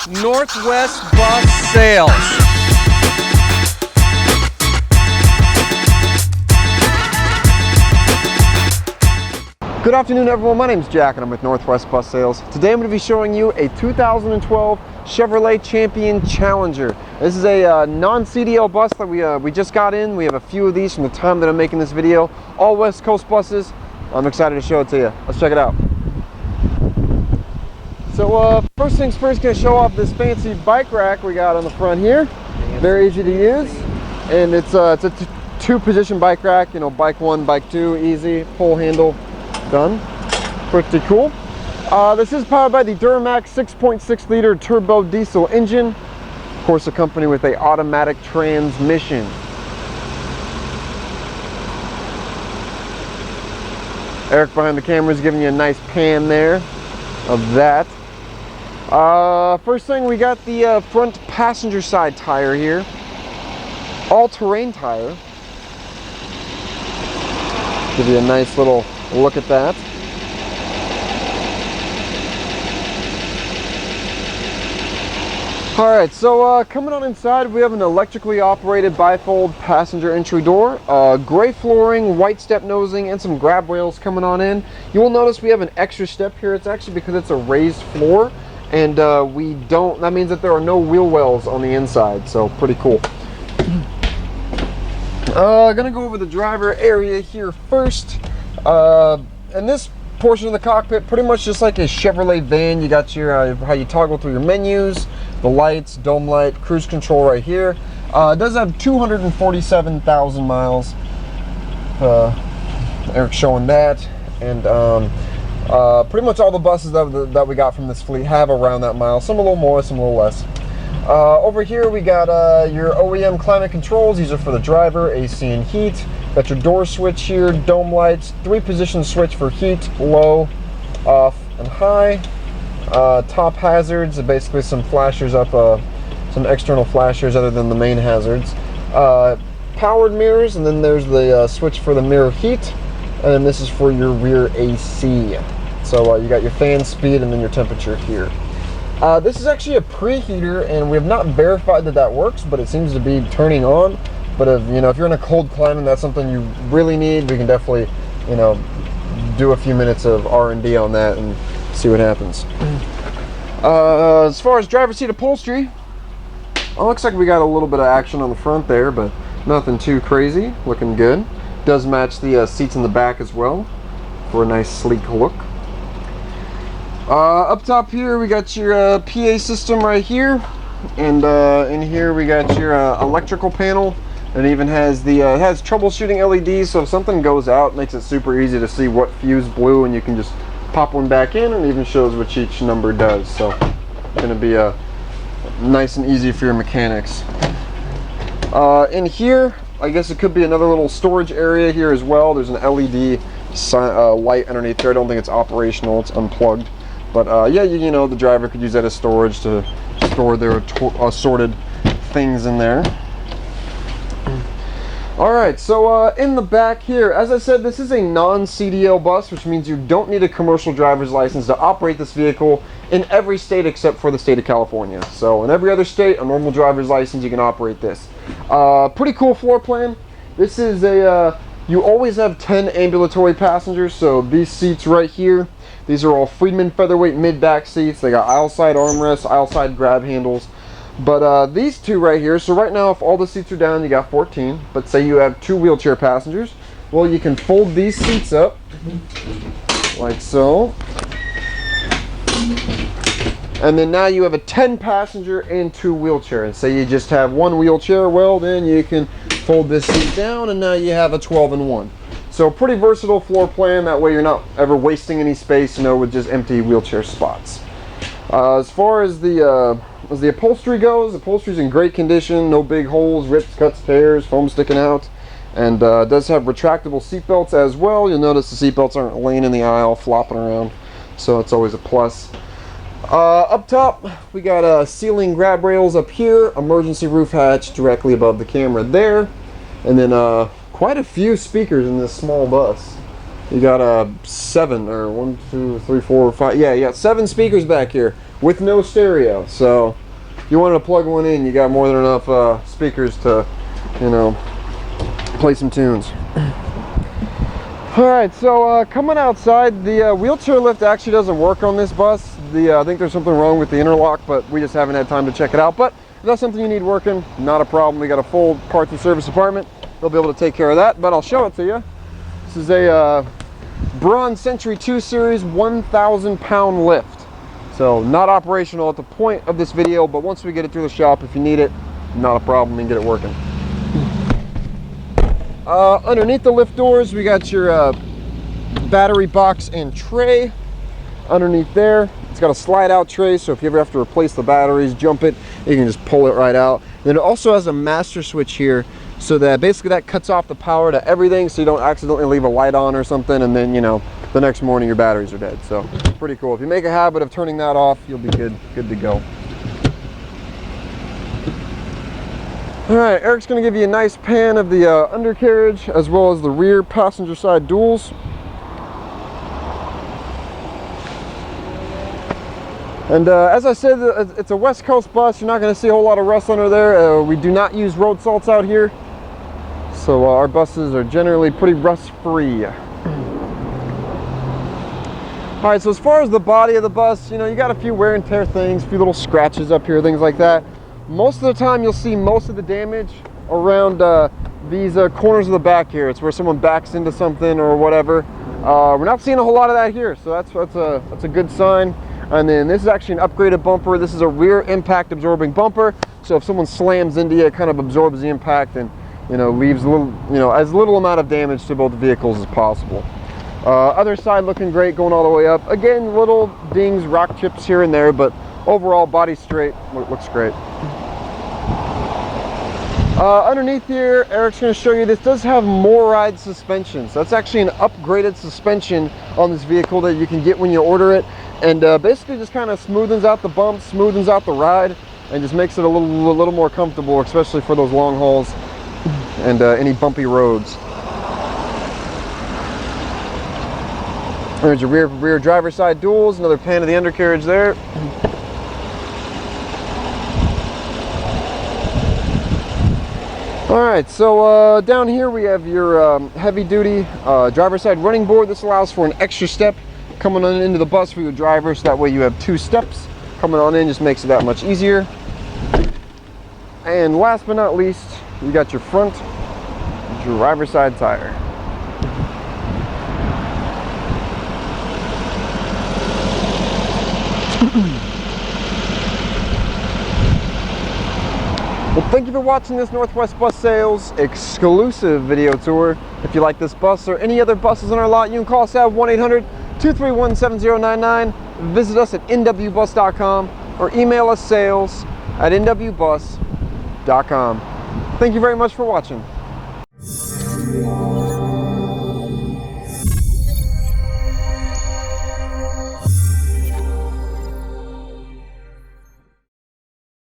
Northwest Bus Sales. Good afternoon, everyone. My name is Jack and I'm with Northwest Bus Sales. Today I'm going to be showing you a 2012 Chevrolet Champion Challenger. This is a non-CDL bus that we just got in. We have a few of these from the time that I'm making this video. All West Coast buses. I'm excited to show it to you. Let's check it out. So first things first, going to show off this fancy bike rack we got on the front here. Very easy to use, and it's a two-position bike rack. You know, bike one, bike two, easy, pull handle, done. Pretty cool. This is powered by the Duramax 6.6 liter turbo diesel engine, of course accompanied with a automatic transmission. Eric behind the camera is giving you a nice pan there of that. First thing, we got the front passenger side tire here, all-terrain tire. Give you a nice little look at that. Alright, so coming on inside, we have an electrically operated bifold passenger entry door, gray flooring, white step nosing, and some grab rails coming on in. You will notice we have an extra step here. It's actually because it's a raised floor, and that means that there are no wheel wells on the inside, so pretty cool. Gonna go over the driver area here first. In this portion of the cockpit, pretty much just like a Chevrolet van, you got your how you toggle through your menus, the lights, dome light, cruise control right here. It does have 247,000 miles. Eric's showing that, and pretty much all the buses that we got from this fleet have around that mile. Some a little more, some a little less. Over here we got your OEM climate controls. These are for the driver, AC and heat. Got your door switch here, dome lights, 3-position switch for heat, low, off, and high. Top hazards, basically some flashers up, some external flashers other than the main hazards. Powered mirrors, and then there's the switch for the mirror heat, and then this is for your rear AC. So you got your fan speed and then your temperature here. This is actually a preheater, and we have not verified that works, but it seems to be turning on. But if you're in a cold climate and that's something you really need, we can definitely, do a few minutes of R&D on that and see what happens. As far as driver's seat upholstery, it looks like we got a little bit of action on the front there, but nothing too crazy. Looking good. Does match the seats in the back as well for a nice sleek look. Up top here we got your PA system right here, and in here we got your electrical panel. It even has the it has troubleshooting LEDs, so if something goes out, it makes it super easy to see what fuse blew, and you can just pop one back in, and it even shows what each number does. So it's going to be nice and easy for your mechanics. In here, I guess it could be another little storage area here as well. There's an LED light underneath there. I don't think it's operational, it's unplugged. But yeah, the driver could use that as storage to store their assorted things in there. Alright, so in the back here, as I said, this is a non-CDL bus, which means you don't need a commercial driver's license to operate this vehicle in every state except for the state of California. So in every other state, a normal driver's license, you can operate this. Pretty cool floor plan. This is you always have 10 ambulatory passengers, so these seats right here, these are all Freedman featherweight mid-back seats. They got aisle side armrests, aisle side grab handles. But these two right here, so right now if all the seats are down, you got 14. But say you have 2 wheelchair passengers, well, you can fold these seats up like so. And then now you have a 10 passenger and 2 wheelchair. And say you just have 1 wheelchair, well, then you can fold this seat down, and now you have a 12 and 1. So pretty versatile floor plan. That way you're not ever wasting any space, with just empty wheelchair spots. As far as the upholstery goes, the upholstery's in great condition. No big holes, rips, cuts, tears, foam sticking out. And does have retractable seat belts as well. You'll notice the seat belts aren't laying in the aisle, flopping around. So it's always a plus. Up top, we got ceiling grab rails up here, emergency roof hatch directly above the camera there, and then quite a few speakers in this small bus. You got 7 or 1, 2, 3, 4, 5. Yeah, you got 7 speakers back here, with no stereo. So if you wanted to plug one in, you got more than enough speakers to, you know, play some tunes. All right, so coming outside, the wheelchair lift actually doesn't work on this bus. I think there's something wrong with the interlock, but we just haven't had time to check it out. But if that's something you need working, not a problem. We got a full parts and service department. They'll be able to take care of that, but I'll show it to you. This is a Braun Century 2 Series 1,000-pound lift. So not operational at the point of this video, but once we get it through the shop, if you need it, not a problem, you can get it working. Underneath the lift doors, we got your battery box and tray. Underneath there, it's got a slide out tray, so if you ever have to replace the batteries, jump it, you can just pull it right out. Then it also has a master switch here, so that basically that cuts off the power to everything, so you don't accidentally leave a light on or something, and then, you know, the next morning your batteries are dead. So pretty cool. If you make a habit of turning that off, you'll be good to go. All right, Eric's going to give you a nice pan of the undercarriage as well as the rear passenger side duals. And as I said, it's a West Coast bus. You're not going to see a whole lot of rust under there. We do not use road salts out here, so our buses are generally pretty rust-free. All right, so as far as the body of the bus, you know, you got a few wear and tear things, a few little scratches up here, things like that. Most of the time you'll see most of the damage around these corners of the back here. It's where someone backs into something or whatever. We're not seeing a whole lot of that here, so that's a good sign. And then this is actually an upgraded bumper. This is a rear impact absorbing bumper, so if someone slams into you, it kind of absorbs the impact and, you know, leaves a little, you know, as little amount of damage to both vehicles as possible. Other side looking great, going all the way up. Again, little dings, rock chips here and there, but overall body straight, looks great. Underneath here, Eric's going to show you, this does have MORRIDE suspension. So that's actually an upgraded suspension on this vehicle that you can get when you order it, and basically just kind of smoothens out the bumps, smoothens out the ride, and just makes it a little more comfortable, especially for those long hauls and any bumpy roads. There's your rear driver's side duals, another pan of the undercarriage there. All right, so down here we have your heavy-duty driver's side running board. This allows for an extra step coming on into the bus for your driver, so that way you have 2 steps coming on in, just makes it that much easier. And last but not least, you got your front driver's side tire. Well, thank you for watching this Northwest Bus Sales exclusive video tour. If you like this bus or any other buses on our lot, you can call us at 1-800-231-7099. Visit us at nwbus.com or email us sales@nwbus.com. Thank you very much for watching.